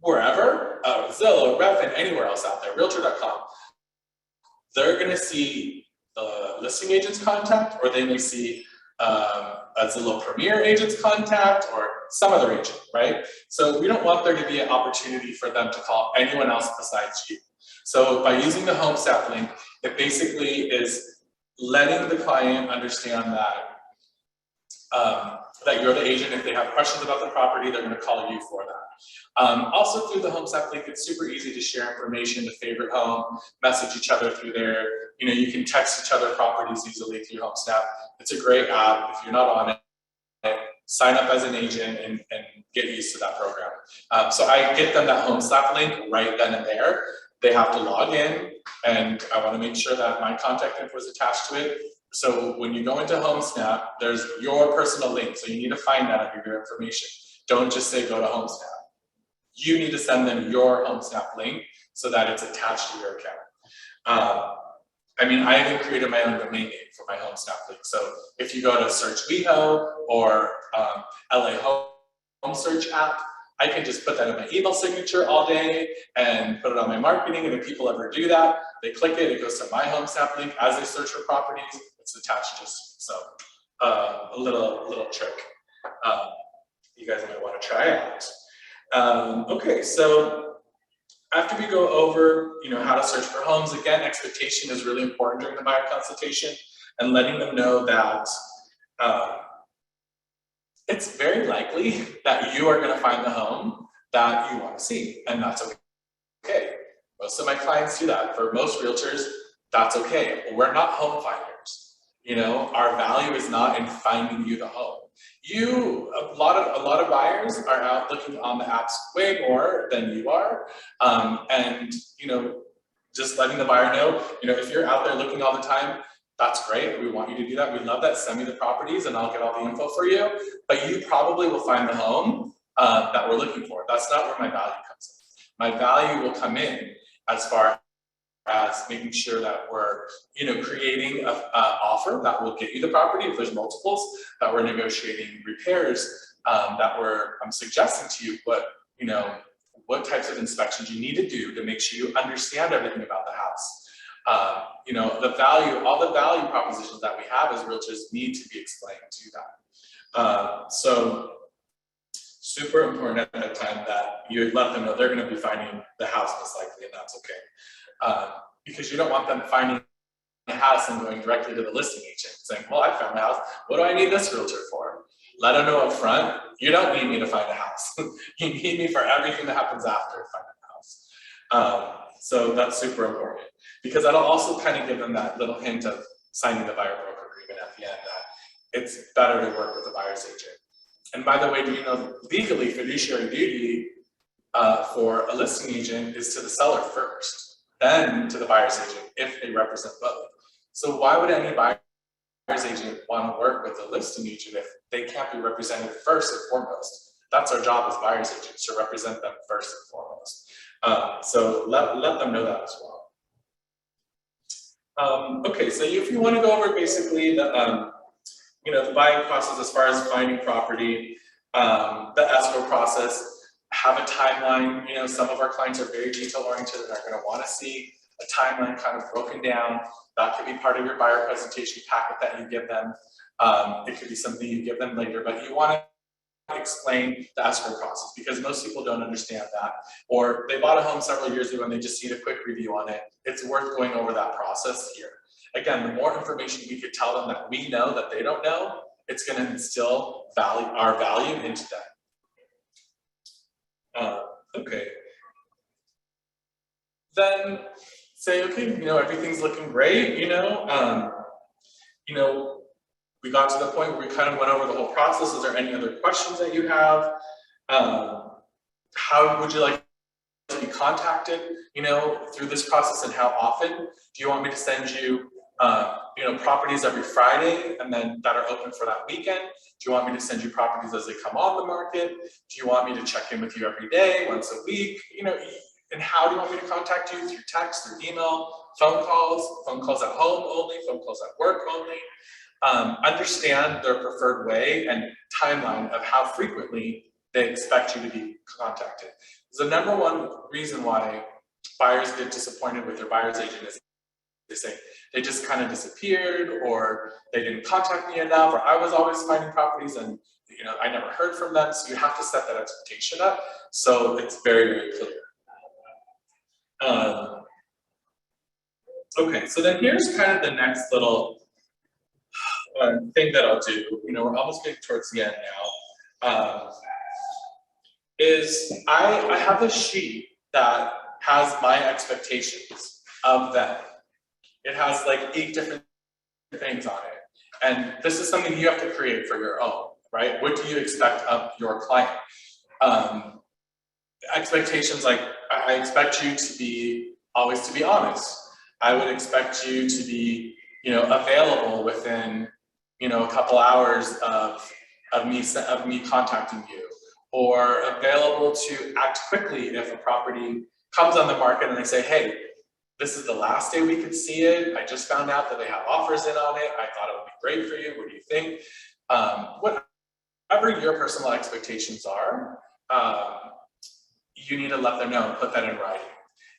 wherever, Zillow, Redfin, anywhere else out there, Realtor.com, they're going to see the listing agent's contact, or they may see a Zillow Premier agent's contact, or some other agent, right? So we don't want there to be an opportunity for them to call anyone else besides you. So by using the HomeStat link, it basically is letting the client understand that that you're the agent. If they have questions about the property, they're going to call you for that. Also through the HomeSnap link, it's super easy to share information, to favorite home, message each other through there. You can text each other properties easily through HomeSnap. It's a great app. If you're not on it, sign up as an agent and get used to that program. So I get them that HomeSnap link right then and there. They have to log in, and I want to make sure that my contact info is attached to it. So when you go into HomeSnap, there's your personal link. So you need to find that under your information. Don't just say go to HomeSnap. You need to send them your HomeSnap link so that it's attached to your account. I even created my own domain name for my HomeSnap link. So if you go to search WeHo or LA Home Search app, I can just put that in my email signature all day and put it on my marketing. And if people ever do that, they click it, it goes to my HomeSnap link. As they search for properties, it's attached just so a little trick you guys might want to try out. Okay, so after we go over how to search for homes, again, expectation is really important during the buyer consultation, and letting them know that it's very likely that you are going to find the home that you want to see, and that's okay. Most of my clients do that. For most realtors, that's okay. We're not home finders. Our value is not in finding you the home. A lot of buyers are out looking on the apps way more than you are, and just letting the buyer know, if you're out there looking all the time, that's great. We want you to do that. We love that. Send me the properties and I'll get all the info for you. But you probably will find the home that we're looking for. That's not where my value comes in. My value will come in as far as making sure that we're creating an offer that will get you the property. If there's multiples, that we're negotiating repairs, that I'm suggesting to you what types of inspections you need to do to make sure you understand everything about the house. All the value propositions that we have as realtors need to be explained to them. So super important at that time that you let them know they're going to be finding the house most likely, and that's okay. Because you don't want them finding the house and going directly to the listing agent saying, well, I found the house. What do I need this realtor for? Let them know up front, you don't need me to find a house. You need me for everything that happens after finding the house. So that's super important, because that'll also kind of give them that little hint of signing the buyer broker agreement at the end, that it's better to work with a buyer's agent. And by the way, legally fiduciary duty for a listing agent is to the seller first, then to the buyer's agent if they represent both. So why would any buyer's agent want to work with a listing agent if they can't be represented first and foremost? That's our job as buyer's agents, to represent them first and foremost. So let them know that as well. Okay, so if you want to go over basically the buying process as far as finding property, the escrow process, have a timeline. Some of our clients are very detail oriented and are going to want to see a timeline kind of broken down. That could be part of your buyer presentation packet that you give them. It could be something you give them later, but you want to explain the escrow process, because most people don't understand that, or they bought a home several years ago and they just need a quick review on it. It's worth going over that process here. Again, the more information we could tell them that we know that they don't know, it's going to instill our value into them. Okay. Then say, okay, everything's looking great, we got to the point where we kind of went over the whole process. Is there any other questions that you have? How would you like to be contacted, through this process, and how often? Do you want me to send you, properties every Friday and then that are open for that weekend? Do you want me to send you properties as they come on the market? Do you want me to check in with you every day, once a week? And how do you want me to contact you? Through text, through email, phone calls at home only, phone calls at work only. Understand their preferred way and timeline of how frequently they expect you to be contacted. The number one reason why buyers get disappointed with their buyer's agent is they say they just kind of disappeared, or they didn't contact me enough, or I was always finding properties and I never heard from them. So you have to set that expectation up so it's very, very clear. Okay, so then here's kind of the next little thing that I'll do, we're almost getting towards the end now, is I have a sheet that has my expectations of them. It has like 8 different things on it. And this is something you have to create for your own, right? What do you expect of your client? Expectations like, I expect you to be always to be honest. I would expect you to be, available within, a couple hours of me contacting you, or available to act quickly if a property comes on the market and they say, hey, this is the last day we could see it. I just found out that they have offers in on it. I thought it would be great for you. What do you think? Whatever your personal expectations are, you need to let them know and put that in writing.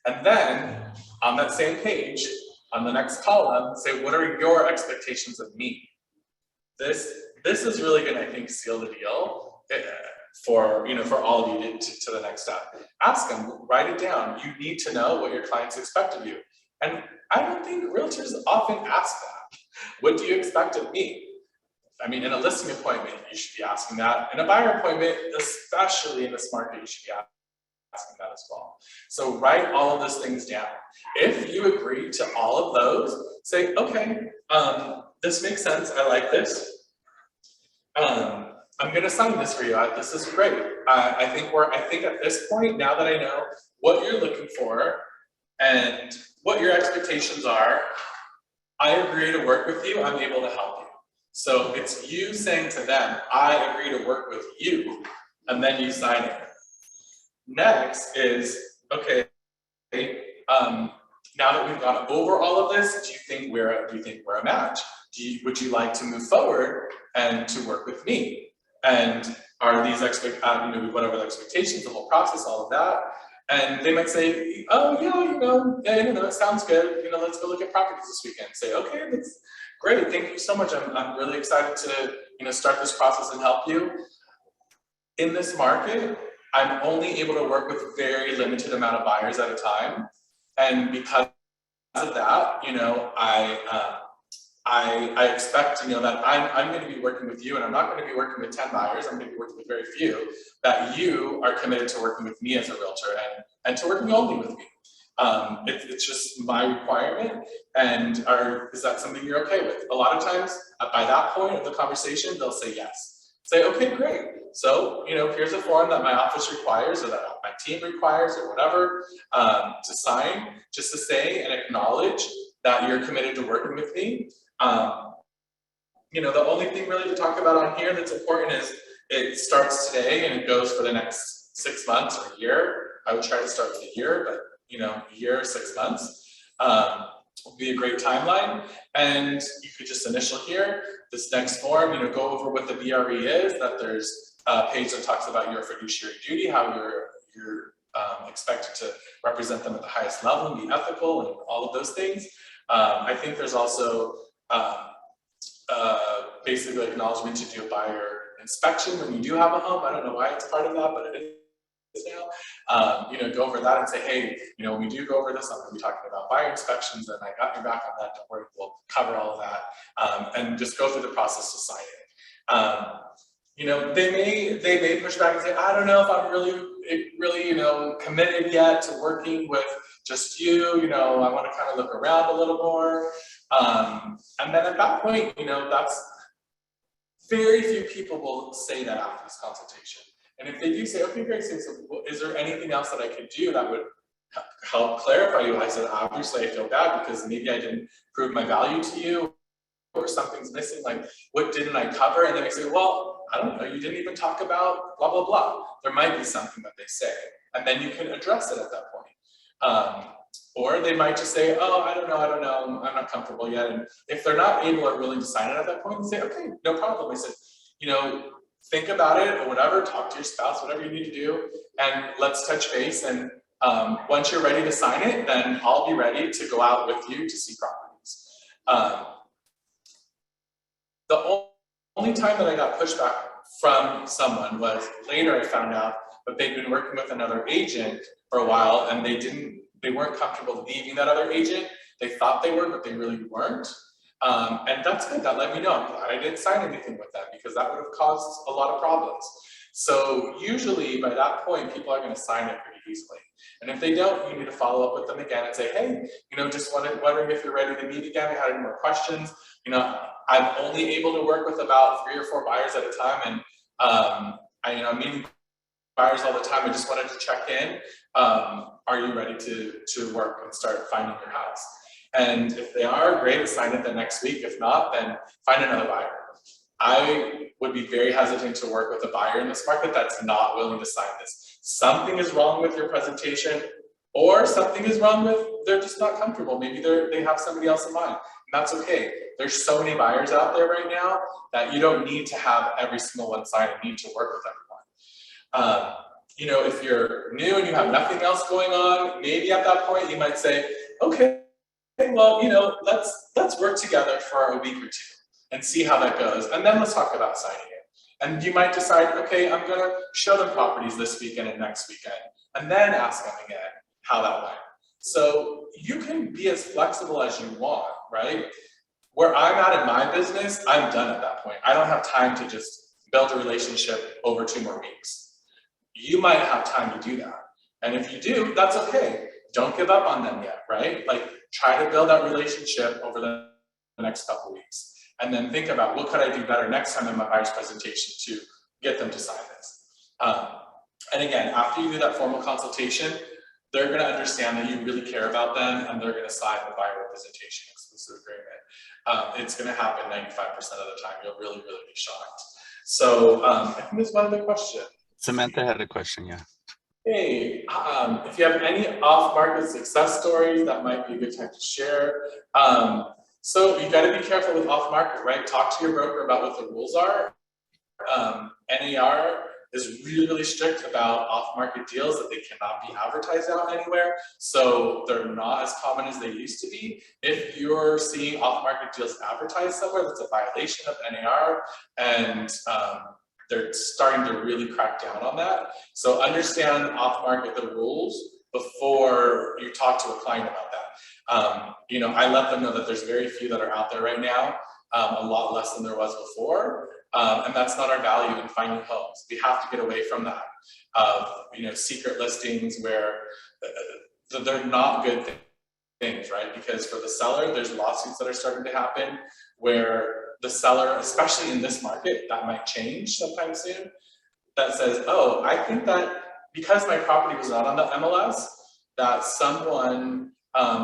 And then on that same page, on the next column, say, what are your expectations of me? This is really going to, I think, seal the deal for all of you to the next step. Ask them, write it down. You need to know what your clients expect of you. And I don't think realtors often ask that. What do you expect of me? I mean, in a listing appointment, you should be asking that. In a buyer appointment, especially in this market, you should be asking that as well. So write all of those things down. If you agree to all of those, say, okay, this makes sense. I like this. I'm going to sign this for you. This is great. I think at this point, now that I know what you're looking for and what your expectations are, I agree to work with you. I'm able to help you. So it's you saying to them, I agree to work with you, and then you sign it. Next is, okay, now that we've gone over all of this, do you think we're a match? Would you like to move forward and to work with me? And are these whatever the expectations, the whole process, all of that? And they might say, oh yeah, it sounds good. Let's go look at properties this weekend. Say, okay, that's great. Thank you so much. I'm really excited to start this process and help you. In this market, I'm only able to work with very limited amount of buyers at a time, and because of that, I expect that I'm going to be working with you, and I'm not going to be working with 10 buyers. I'm going to be working with very few. That you are committed to working with me as a realtor and to working only with me. It's just my requirement. And is that something you're okay with? A lot of times, by that point of the conversation, they'll say yes. Say, okay, great. So, here's a form that my office requires, or that my team requires, or whatever, to sign, just to say and acknowledge that you're committed to working with me. The only thing really to talk about on here that's important is it starts today and it goes for the next 6 months or a year. I would try to start with a year, but a year, 6 months would be a great timeline. And you could just initial here. This next form, go over what the BRE is, that there's a page that talks about your fiduciary duty, how you're expected to represent them at the highest level and be ethical and all of those things. I think there's also basically acknowledgement to do a buyer inspection when you do have a home. I don't know why it's part of that, but it is now. Go over that and say, hey, when we do go over this, I'm going to be talking about buyer inspections, and I got your back on that. Don't worry, we'll cover all of that, and just go through the process to sign it. They may push back and say, I don't know if I'm really committed yet to working with just you. I want to kind of look around a little more. And then at that point, that's very few people will say that after this consultation. And if they do say, okay, great, so is there anything else that I could do that would help clarify you? I said, obviously I feel bad because maybe I didn't prove my value to you, or something's missing, like what didn't I cover? And then I say, well, I don't know, you didn't even talk about blah, blah, blah. There might be something that they say, and then you can address it at that point. Or they might just say, oh, I don't know, I'm not comfortable yet. And if they're not able or willing to sign it at that point, say, okay, no problem. I said, think about it or whatever, talk to your spouse, whatever you need to do, and let's touch base. And once you're ready to sign it, then I'll be ready to go out with you to see properties. The only time that I got pushback from someone was later I found out that they'd been working with another agent for a while, and they weren't comfortable leaving that other agent. They thought they were, but they really weren't. And that's good, that let me know. I'm glad I didn't sign anything with them because that would have caused a lot of problems. So usually by that point, people are going to sign it pretty easily. And if they don't, you need to follow up with them again and say, hey, just wondering if you're ready to meet again. I had any more questions. I'm only able to work with about 3 or 4 buyers at a time, and I'm meeting buyers all the time. I just wanted to check in. Are you ready to work and start finding your house? And if they are, great, sign it the next week. If not, then find another buyer. I would be very hesitant to work with a buyer in this market that's not willing to sign this. Something is wrong with your presentation, or something is wrong with, they're just not comfortable. Maybe they have somebody else in mind, and that's okay. There's so many buyers out there right now that you don't need to have every single one sign and need to work with everyone. If you're new and you have nothing else going on, maybe at that point you might say, okay, well, let's work together for a week or two and see how that goes, and then let's talk about signing it. And you might decide, okay, I'm gonna show them properties this weekend and next weekend, and then ask them again how that went. So you can be as flexible as you want, right? Where I'm at in my business, I'm done at that point. I don't have time to just build a relationship over 2 more weeks. You might have time to do that. And if you do, that's okay. Don't give up on them yet, right? Try to build that relationship over the next couple weeks. And then think about what could I do better next time in my buyer's presentation to get them to sign this. And again, after you do that formal consultation, they're going to understand that you really care about them, and they're going to sign the buyer representation exclusive agreement. It's going to happen 95% of the time. You'll really, really be shocked. So I think there's one other question. Samantha had a question, yeah. Hey, if you have any off-market success stories, that might be a good time to share. So you got to be careful with off-market, right? Talk to your broker about what the rules are. NAR is really, really strict about off-market deals, that they cannot be advertised out anywhere. So they're not as common as they used to be. If you're seeing off-market deals advertised somewhere, that's a violation of NAR, and they're starting to really crack down on that. So understand off-market, the rules, before you talk to a client about that. I let them know that there's very few that are out there right now, a lot less than there was before, and that's not our value in finding homes. We have to get away from that, secret listings where they're not good things, right? Because for the seller, there's lawsuits that are starting to happen where the seller, especially in this market, that might change sometime soon, that says, oh, I think that because my property was not on the MLS, that someone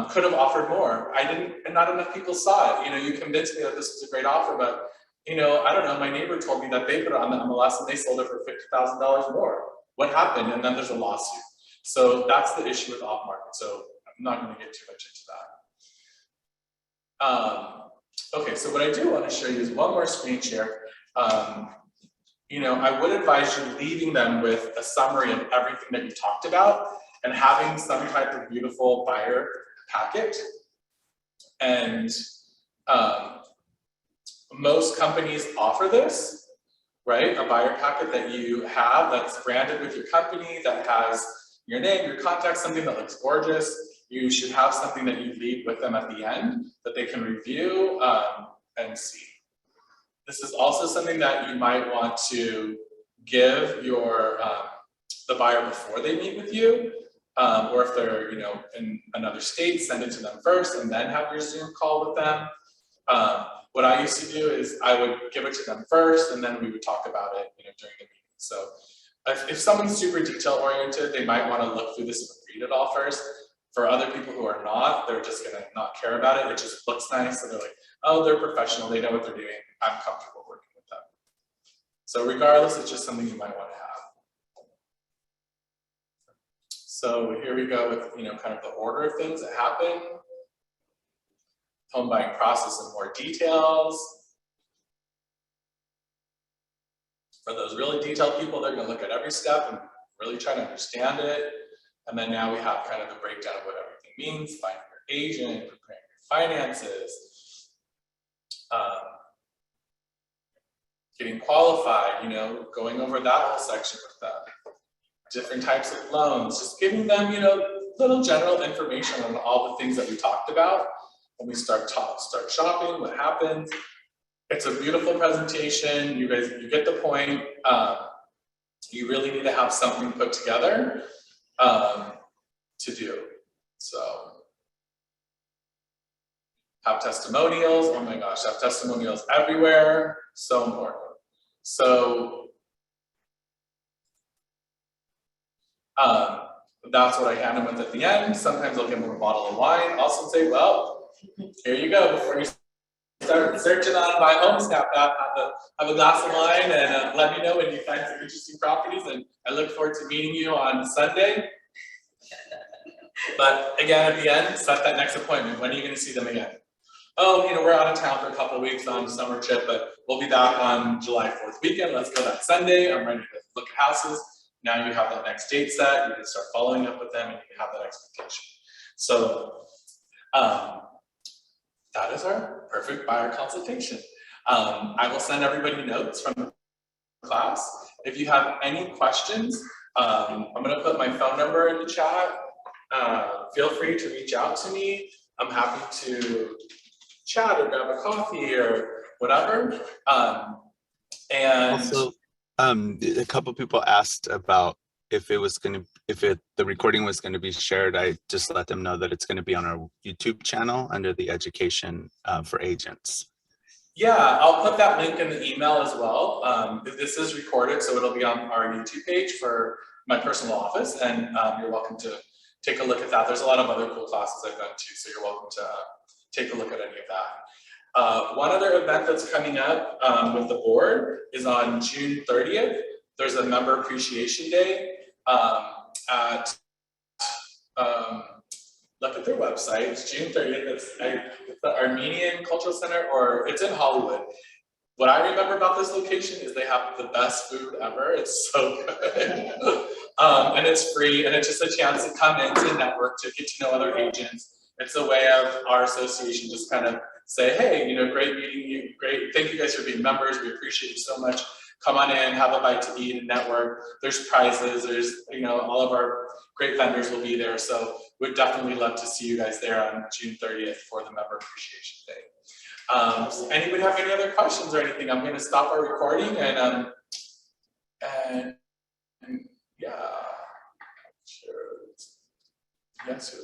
could have offered more. And not enough people saw it. You convinced me that this was a great offer, but I don't know, my neighbor told me that they put it on the MLS and they sold it for $50,000 more. What happened? And then there's a lawsuit. So that's the issue with off-market. So I'm not going to get too much into that. Okay, so what I do want to show you is one more screen share. I would advise you leaving them with a summary of everything that you talked about and having some type of beautiful buyer packet. And most companies offer this, right? A buyer packet that you have that's branded with your company, that has your name, your contact, something that looks gorgeous. You should have something that you leave with them at the end that they can review and see. This is also something that you might want to give your the buyer before they meet with you, or if they're in another state, send it to them first and then have your Zoom call with them. What I used to do is I would give it to them first, and then we would talk about it during the meeting. So if someone's super detail oriented, they might want to look through this and read it all first. For other people who are not, they're just gonna not care about it. It just looks nice, so they're like, oh, they're professional, they know what they're doing, I'm comfortable working with them. So regardless, it's just something you might want to have. So here we go with kind of the order of things that happen. Home buying process in more details. For those really detailed people, they're going to look at every step and really try to understand it. And then now we have kind of the breakdown of what everything means, finding your agent, preparing your finances, getting qualified, going over that whole section with them. Different types of loans, just giving them, little general information on all the things that we talked about. when we start shopping, what happens. It's a beautiful presentation. You get the point. You really need to have something put together to do. So have testimonials. Oh my gosh, have testimonials everywhere. So important. So that's what I hand them with at the end. Sometimes I'll give them a bottle of wine. Also say, well, here you go. Before you start searching on my home snap app, have a glass of wine and let me know when you find some interesting properties. And I look forward to meeting you on Sunday. But again, at the end, set that next appointment. When are you going to see them again? Oh, we're out of town for a couple of weeks on summer trip, but we'll be back on July 4th weekend. Let's go that Sunday. I'm ready to look at houses. Now you have that next date set. You can start following up with them and you have that expectation. So that is our perfect buyer consultation. I will send everybody notes from the class. If you have any questions, I'm going to put my phone number in the chat. Feel free to reach out to me. I'm happy to chat or grab a coffee or whatever. And Also, a couple people asked about if the recording was going to be shared. I just let them know that it's going to be on our YouTube channel under the Education for Agents. Yeah, I'll put that link in the email as well. This is recorded, so it'll be on our YouTube page for my personal office, and you're welcome to take a look at that. There's a lot of other cool classes I've done too, so you're welcome to take a look at any of that. One other event that's coming up with the board is on June 30th. There's a member appreciation day at look at their website. It's June 30th. It's the Armenian Cultural Center, or it's in Hollywood. What I remember about this location is they have the best food ever. It's so good. And it's free, and it's just a chance to come in to network, to get to know other agents. It's a way of our association just kind of say, hey, great meeting you, great, thank you guys for being members, we appreciate you so much. Come on in, have a bite to eat and network. There's prizes, there's, all of our great vendors will be there. So we'd definitely love to see you guys there on June 30th for the Member Appreciation Day. Does anybody have any other questions or anything? I'm gonna stop our recording and yeah, sure. Yes,